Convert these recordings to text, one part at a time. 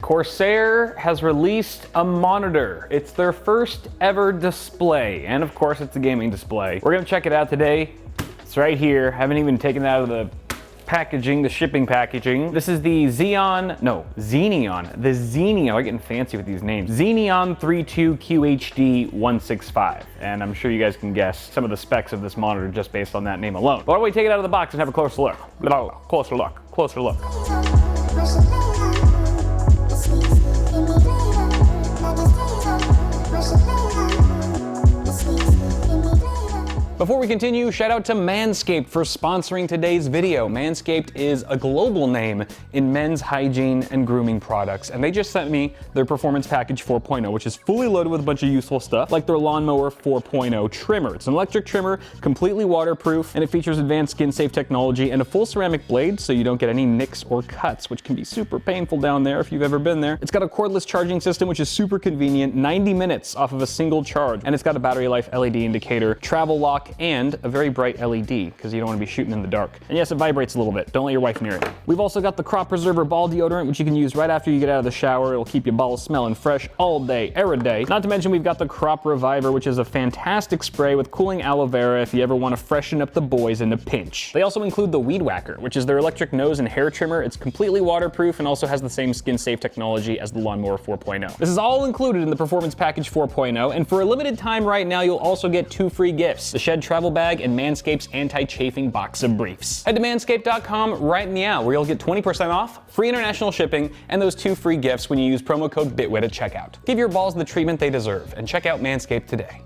Corsair has released a monitor. It's their first ever display, and of course it's a gaming display. We're gonna check it out today. It's right here. Haven't even taken it out of the packaging, the shipping packaging. This is the Xeneon, I'm getting fancy with these names. Xeneon 32QHD 165. And I'm sure you guys can guess some of the specs of this monitor just based on that name alone. Why don't we take it out of the box and have a closer look? Closer look. Before we continue, shout out to Manscaped for sponsoring today's video. Manscaped is a global name in men's hygiene and grooming products, and they just sent me their Performance Package 4.0, which is fully loaded with a bunch of useful stuff, like their Lawnmower 4.0 trimmer. It's an electric trimmer, completely waterproof, and it features advanced skin-safe technology and a full ceramic blade so you don't get any nicks or cuts, which can be super painful down there if you've ever been there. It's got a cordless charging system, which is super convenient, 90 minutes off of a single charge, and it's got a battery life LED indicator, travel lock, and a very bright LED, because you don't want to be shooting in the dark. And yes, it vibrates a little bit. Don't let your wife near it. We've also got the Crop Preserver Ball Deodorant, which you can use right after you get out of the shower. It'll keep your balls smelling fresh all day, every day. Not to mention, we've got the Crop Reviver, which is a fantastic spray with cooling aloe vera if you ever want to freshen up the boys in a pinch. They also include the Weed Whacker, which is their electric nose and hair trimmer. It's completely waterproof and also has the same skin-safe technology as the Lawnmower 4.0. This is all included in the Performance Package 4.0, and for a limited time right now, you'll also get 2 free gifts: the Shed Travel Bag and Manscaped's anti-chafing box of briefs. Head to manscaped.com right now, where you'll get 20% off, free international shipping, and those 2 free gifts when you use promo code BITWIT at checkout. Give your balls the treatment they deserve, and check out Manscaped today.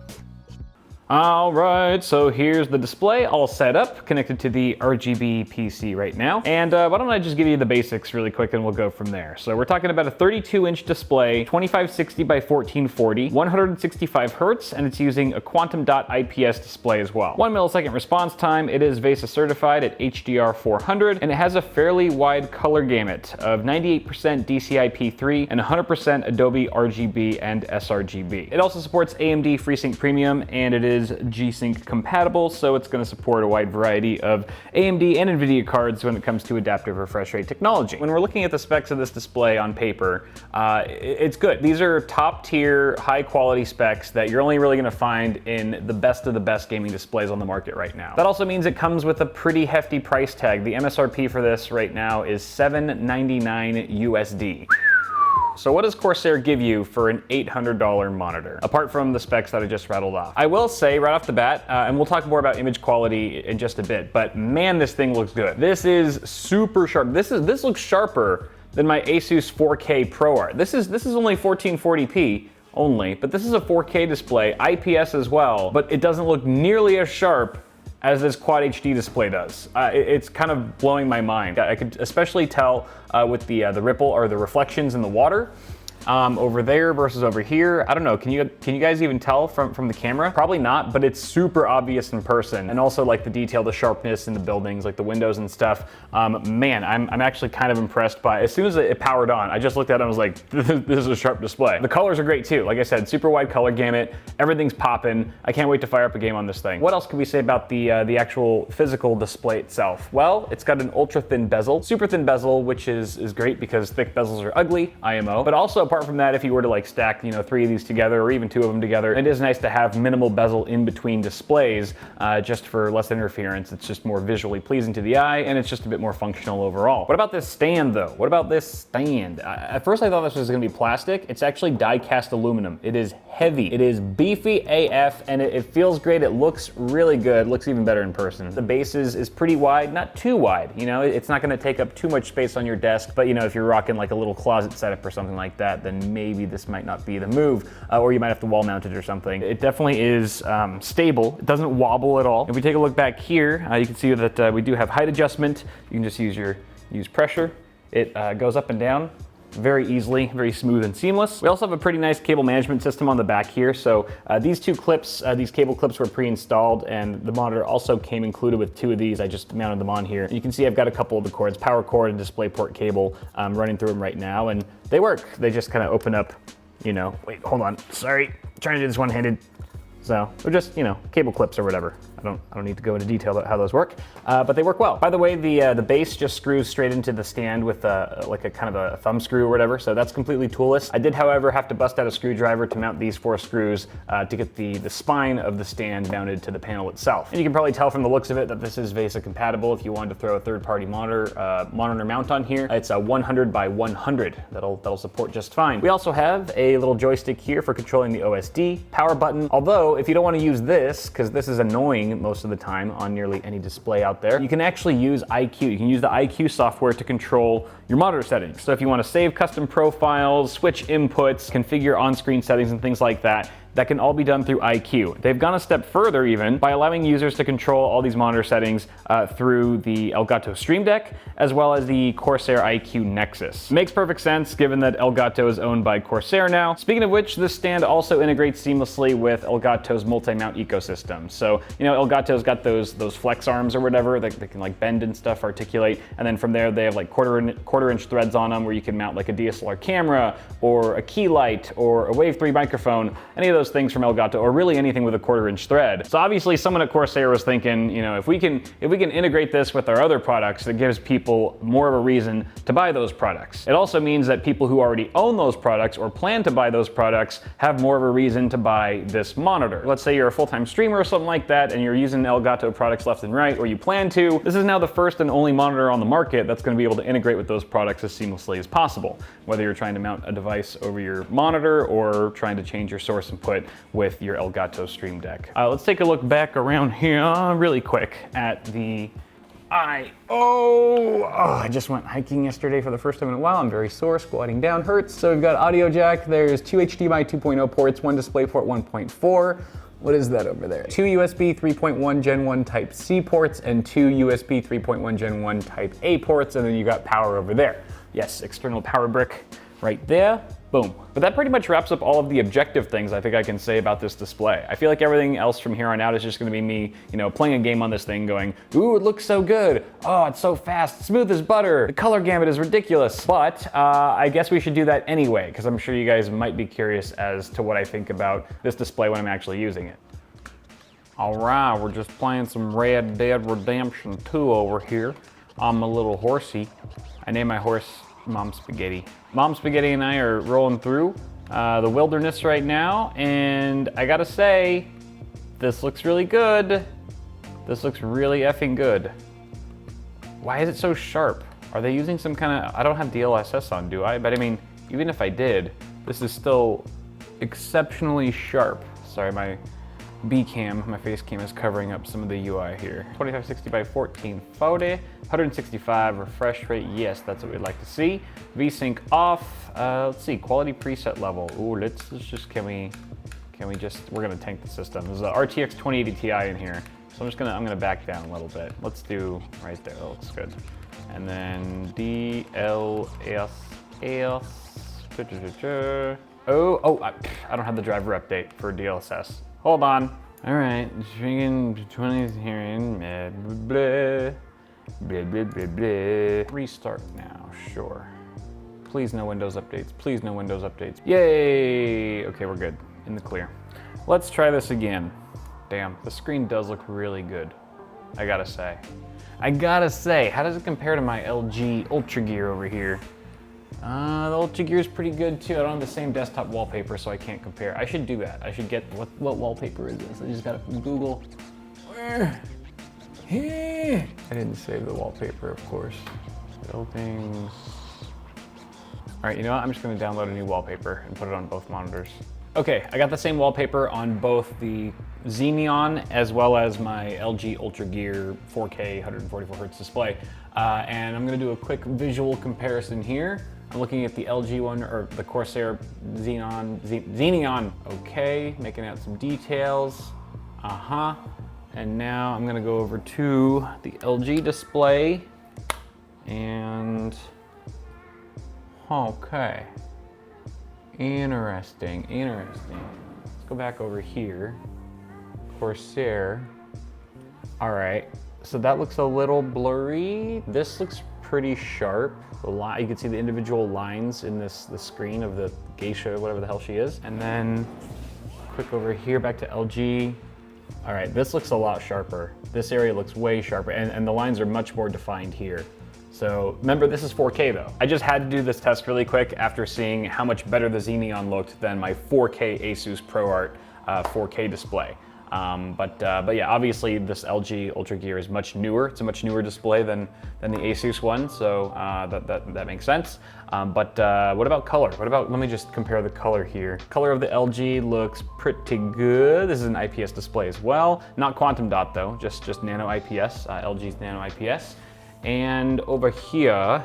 All right, so here's the display all set up, connected to the RGB PC right now. And why don't I just give you the basics really quick and we'll go from there. So we're talking about a 32-inch display, 2560 by 1440, 165 hertz, and it's using a quantum dot IPS display as well. 1 millisecond response time. It is VESA certified at HDR 400, and it has a fairly wide color gamut of 98% DCI-P3 and 100% Adobe RGB and sRGB. It also supports AMD FreeSync Premium, and it is G-Sync compatible, so it's going to support a wide variety of AMD and NVIDIA cards when it comes to adaptive refresh rate technology. When we're looking at the specs of this display on paper, it's good. These are top tier, high quality specs that you're only really going to find in the best of the best gaming displays on the market right now. That also means it comes with a pretty hefty price tag. The MSRP for this right now is $799 USD. So what does Corsair give you for an $800 monitor, apart from the specs that I just rattled off? I will say right off the bat, and we'll talk more about image quality in just a bit, but man, this thing looks good. This is super sharp. This looks sharper than my Asus 4K ProArt. This is only 1440p only, but this is a 4K display, IPS as well, but it doesn't look nearly as sharp as this Quad HD display does. It's kind of blowing my mind. I could especially tell with the ripple or the reflections in the water over there versus over here. I don't know, can you guys even tell from the camera? Probably not, but it's super obvious in person. And also like the detail, the sharpness in the buildings, like the windows and stuff. Man, I'm actually kind of impressed by, as soon as it powered on, I just looked at it and was like, this is a sharp display. The colors are great too. Like I said, super wide color gamut, everything's popping. I can't wait to fire up a game on this thing. What else can we say about the actual physical display itself? Well, it's got an ultra thin bezel, super thin bezel, which is great because thick bezels are ugly, IMO, but also apart from that, if you were to like stack, 3 of these together or even 2 of them together, it is nice to have minimal bezel in between displays just for less interference. It's just more visually pleasing to the eye, and it's just a bit more functional overall. What about this stand though? What about this stand? At first I thought this was gonna be plastic. It's actually die-cast aluminum. It is heavy. It is beefy AF, and it feels great. It looks really good. It looks even better in person. The base is pretty wide, not too wide. It's not gonna take up too much space on your desk, but if you're rocking like a little closet setup or something like that, then maybe this might not be the move, or you might have to wall mount it or something. It definitely is stable. It doesn't wobble at all. If we take a look back here, you can see that we do have height adjustment. You can just use pressure. It goes up and down very easily, very smooth and seamless. We also have a pretty nice cable management system on the back here. So these 2 clips, these cable clips were pre-installed, and the monitor also came included with 2 of these. I just mounted them on here. You can see I've got a couple of the cords, power cord and DisplayPort cable running through them right now, and they work. They just kind of open up, wait, hold on, sorry, trying to do this one-handed. So they're just, cable clips or whatever. I don't need to go into detail about how those work, but they work well. By the way, the base just screws straight into the stand with like a kind of a thumb screw or whatever, so that's completely toolless. I did, however, have to bust out a screwdriver to mount these 4 screws to get the spine of the stand mounted to the panel itself. And you can probably tell from the looks of it that this is VESA compatible. If you wanted to throw a third-party monitor mount on here, it's a 100 by 100. That'll support just fine. We also have a little joystick here for controlling the OSD, power button, although if you don't want to use this, because this is annoying most of the time on nearly any display out there, you can actually use iCUE. You can use the iCUE software to control your monitor settings. So if you want to save custom profiles, switch inputs, configure on-screen settings and things like that, that can all be done through iCUE. They've gone a step further even by allowing users to control all these monitor settings through the Elgato Stream Deck, as well as the Corsair iCUE Nexus. Makes perfect sense given that Elgato is owned by Corsair now. Speaking of which, this stand also integrates seamlessly with Elgato's multi-mount ecosystem. So, you know, Elgato's got those flex arms or whatever that can like bend and stuff, articulate, and then from there they have like quarter inch threads on them where you can mount like a DSLR camera or a key light or a Wave 3 microphone, any of those things from Elgato, or really anything with a 1/4 inch thread. So obviously someone at Corsair was thinking, you know, if we can integrate this with our other products, that gives people more of a reason to buy those products. It also means that people who already own those products or plan to buy those products have more of a reason to buy this monitor. Let's say you're a full-time streamer or something like that and you're using Elgato products left and right, or you plan to. This is now the first and only monitor on the market that's going to be able to integrate with those products as seamlessly as possible, whether you're trying to mount a device over your monitor or trying to change your source input with your Elgato Stream Deck. Let's take a look back around here really quick at the I just went hiking yesterday for the first time in a while. I'm very sore, squatting down hurts. So we've got audio jack. There's 2 HDMI 2.0 ports, 1 DisplayPort 1.4. What is that over there? 2 USB 3.1 Gen 1 Type C ports and 2 USB 3.1 Gen 1 Type A ports, and then you got power over there. Yes, external power brick right there. Boom. But that pretty much wraps up all of the objective things I think I can say about this display. I feel like everything else from here on out is just gonna be me, you know, playing a game on this thing going, ooh, it looks so good. Oh, it's so fast, smooth as butter. The color gamut is ridiculous. But I guess we should do that anyway, because I'm sure you guys might be curious as to what I think about this display when I'm actually using it. All right, we're just playing some Red Dead Redemption 2 over here. I'm a little horsey. I named my horse Mom Spaghetti. Mom Spaghetti and I are rolling through the wilderness right now, and I gotta say, this looks really good. This looks really effing good. Why is it so sharp? Are they using some kind of, I don't have DLSS on, do I? But I mean, even if I did, this is still exceptionally sharp. Sorry, my my face cam is covering up some of the UI here. 2560 by 1440, 165 refresh rate. Yes, that's what we'd like to see. VSync off. Let's see, quality preset level. Ooh, let's just, can we just, we're gonna tank the system. There's a RTX 2080 Ti in here. So I'm gonna back down a little bit. Let's do right there, that looks good. And then DLSS. I don't have the driver update for DLSS. Hold on. All right, drinking 20s here in blah, blah, blah, blah, blah. Restart now, sure. Please no Windows updates, please no Windows updates. Yay, okay, we're good, in the clear. Let's try this again. Damn, the screen does look really good, I gotta say. How does it compare to my LG Ultra Gear over here? The Ultra Gear is pretty good too. I don't have the same desktop wallpaper, so I can't compare. I should do that. I should get, what wallpaper is this? I just got it from Google. I didn't save the wallpaper, of course. Buildings. All right, you know what? I'm just gonna download a new wallpaper and put it on both monitors. Okay, I got the same wallpaper on both the Xeneon as well as my LG Ultra Gear 4K 144 Hertz display. And I'm gonna do a quick visual comparison here. I'm looking at the LG one, or the Corsair Xeneon. Okay, making out some details. And now I'm gonna go over to the LG display and, okay. Interesting. Let's go back over here. Corsair. All right, so that looks a little blurry. This looks pretty sharp. You can see the individual lines in the screen of the geisha, whatever the hell she is. And then quick over here, back to LG. All right, this looks a lot sharper. This area looks way sharper, and the lines are much more defined here. So remember, this is 4K though. I just had to do this test really quick after seeing how much better the Xeneon looked than my 4K Asus ProArt 4K display. But yeah, obviously this LG Ultra Gear is much newer. It's a much newer display than the Asus one, so that makes sense. But what about color? Let me just compare the color here. Color of the LG looks pretty good. This is an IPS display as well. Not quantum dot though, just nano IPS, LG's nano IPS. And over here,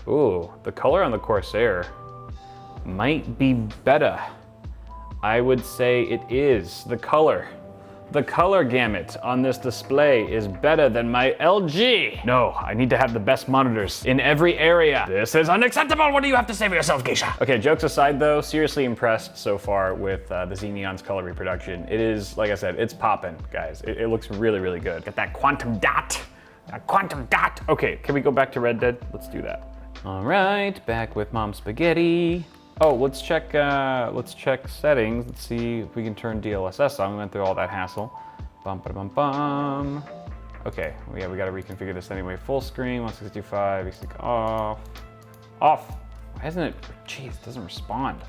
ooh, the color on the Corsair might be better. I would say it is. The color gamut on this display is better than my LG. No, I need to have the best monitors in every area. This is unacceptable. What do you have to say for yourself, Geisha? Okay, jokes aside though, seriously impressed so far with the Xeneon's color reproduction. It is, like I said, it's popping, guys. It looks really, really good. Get that quantum dot. Okay, can we go back to Red Dead? Let's do that. All right, back with Mom Spaghetti. Oh, let's check settings. Let's see if we can turn DLSS on. We went through all that hassle. Bum, ba, bum, bum. Okay, yeah, we gotta reconfigure this anyway. Full screen, 165, off. Why isn't it? Jeez, it doesn't respond.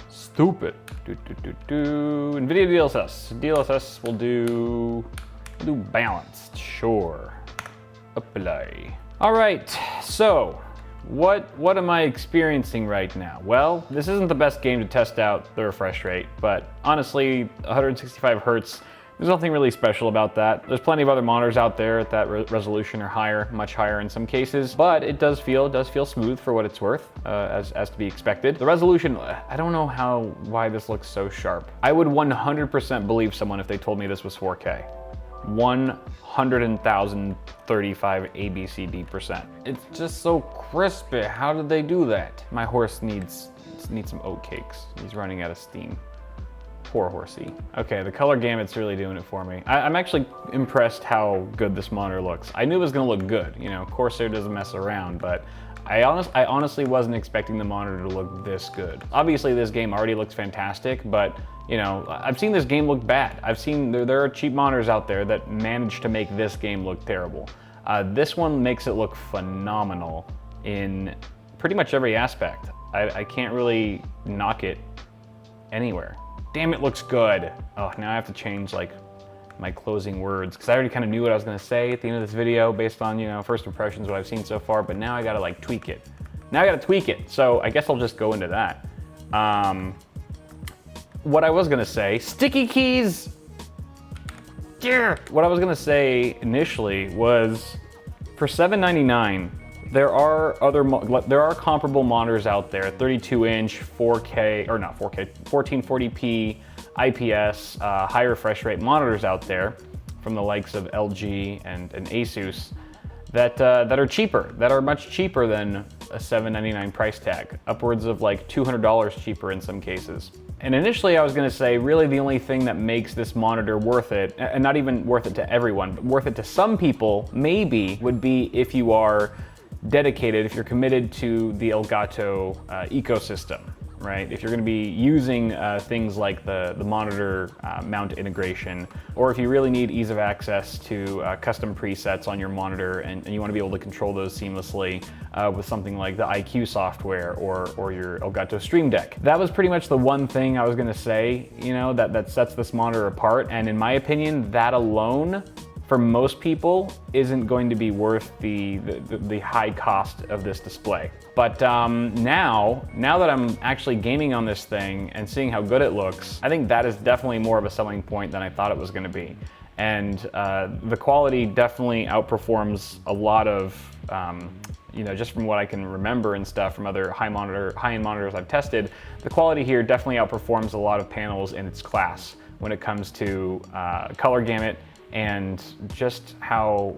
Stupid. NVIDIA DLSS. DLSS will do balanced, sure. Apply. All right, so what am I experiencing right now? Well, this isn't the best game to test out the refresh rate, but honestly, 165 hertz, there's nothing really special about that. There's plenty of other monitors out there at that resolution or higher, much higher in some cases, but it does feel smooth for what it's worth, as to be expected. The resolution, I don't know why this looks so sharp. I would 100% believe someone if they told me this was 4K. 100,035 ABCD%. It's just so crispy. How did they do that? My horse needs some oat cakes. He's running out of steam. Poor horsey. Okay, the color gamut's really doing it for me. I'm actually impressed how good this monitor looks. I knew it was gonna look good. You know, Corsair doesn't mess around, but I honestly wasn't expecting the monitor to look this good. Obviously, this game already looks fantastic, but you know, I've seen this game look bad. I've seen there are cheap monitors out there that manage to make this game look terrible. This one makes it look phenomenal in pretty much every aspect. I can't really knock it anywhere. Damn, it looks good. Oh, now I have to change like my closing words, because I already kind of knew what I was gonna say at the end of this video based on, you know, first impressions, what I've seen so far, but now I gotta like tweak it. So I guess I'll just go into that. What I was gonna say, sticky keys! Yeah. What I was gonna say initially was, for $799, there are comparable monitors out there, 32-inch, 4K, or not 4K, 1440p, IPS, high refresh rate monitors out there from the likes of LG and Asus that are cheaper, that are much cheaper than a $799 price tag, upwards of like $200 cheaper in some cases. And initially I was gonna say, really the only thing that makes this monitor worth it, and not even worth it to everyone, but worth it to some people, maybe, would be if you are dedicated, if you're committed to the Elgato ecosystem, right? If you're gonna be using things like the monitor mount integration, or if you really need ease of access to custom presets on your monitor and you wanna be able to control those seamlessly with something like the iCUE software or your Elgato Stream Deck. That was pretty much the one thing I was gonna say, you know, that sets this monitor apart, and in my opinion, that alone, for most people, isn't going to be worth the high cost of this display. But now that I'm actually gaming on this thing and seeing how good it looks, I think that is definitely more of a selling point than I thought it was gonna be. And the quality definitely outperforms a lot of, you know, just from what I can remember and stuff from other high-end monitors I've tested, the quality here definitely outperforms a lot of panels in its class when it comes to color gamut, and just how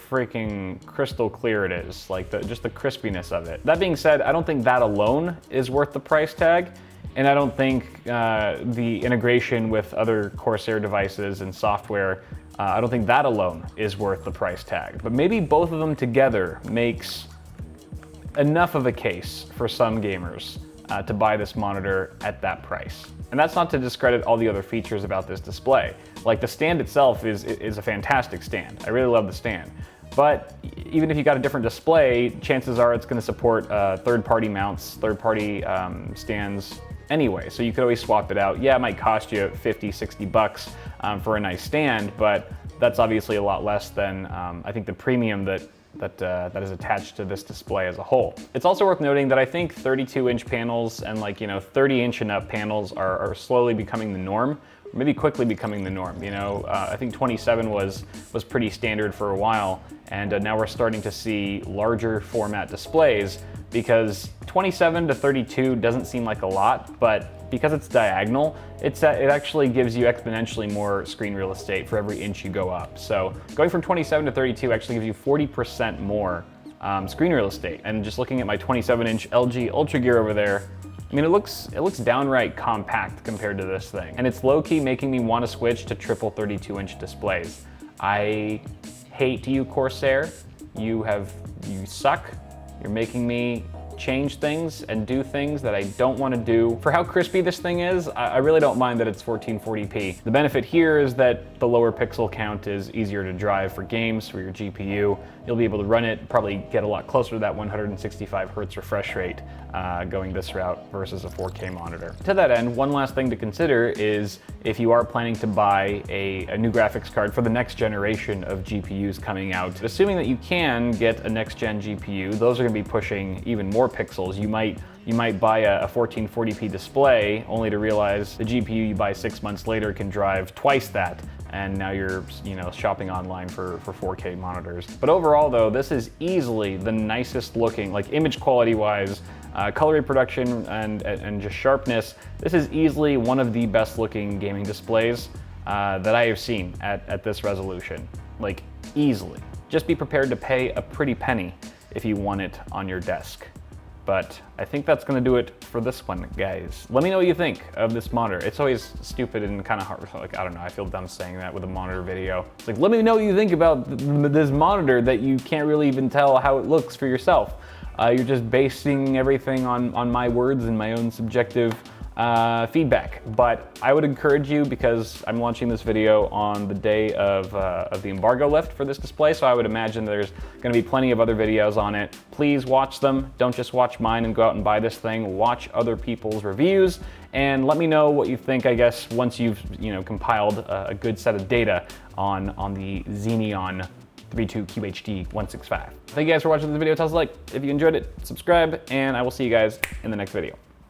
freaking crystal clear it is, like just the crispiness of it. That being said, I don't think that alone is worth the price tag, and I don't think the integration with other Corsair devices and software, I don't think that alone is worth the price tag. But maybe both of them together makes enough of a case for some gamers to buy this monitor at that price. And that's not to discredit all the other features about this display. Like the stand itself is a fantastic stand. I really love the stand. But even if you got a different display, chances are it's going to support third-party mounts, third-party stands anyway. So you could always swap it out. Yeah, it might cost you 50, 60 bucks for a nice stand, but that's obviously a lot less than I think the premium that is attached to this display as a whole. It's also worth noting that I think 32-inch panels and 30-inch and up panels are slowly becoming the norm, maybe quickly becoming the norm. I think 27 was pretty standard for a while, and now we're starting to see larger format displays because 27 to 32 doesn't seem like a lot, but because it's diagonal, it actually gives you exponentially more screen real estate for every inch you go up. So going from 27 to 32 actually gives you 40% more screen real estate. And just looking at my 27-inch LG Ultra Gear over there, I mean, it looks downright compact compared to this thing. And it's low-key making me want to switch to triple 32-inch displays. I hate you, Corsair. You suck. You're making me change things and do things that I don't want to do. For how crispy this thing is, I really don't mind that it's 1440p. The benefit here is that the lower pixel count is easier to drive for games, for your GPU. You'll be able to run it, probably get a lot closer to that 165 hertz refresh rate going this route versus a 4K monitor. To that end, one last thing to consider is if you are planning to buy a new graphics card for the next generation of GPUs coming out, assuming that you can get a next-gen GPU, those are going to be pushing even more pixels. You might buy a 1440p display only to realize the GPU you buy 6 months later can drive twice that, and now you're shopping online for 4K monitors. But overall though, this is easily the nicest looking, like image quality wise, color reproduction and just sharpness, this is easily one of the best looking gaming displays that I have seen at this resolution, like easily. Just be prepared to pay a pretty penny if you want it on your desk. But I think that's gonna do it for this one, guys. Let me know what you think of this monitor. It's always stupid and kind of hard, like, I don't know, I feel dumb saying that with a monitor video. It's like, let me know what you think about this monitor that you can't really even tell how it looks for yourself. You're just basing everything on my words and my own subjective feedback. But I would encourage you, because I'm launching this video on the day of the embargo lift for this display, so I would imagine there's gonna be plenty of other videos on it. Please watch them. Don't just watch mine and go out and buy this thing. Watch other people's reviews and let me know what you think, I guess, once you've compiled a good set of data on the Xeneon 32QHD165. Thank you guys for watching this video. Tell us a like if you enjoyed it, subscribe, and I will see you guys in the next video.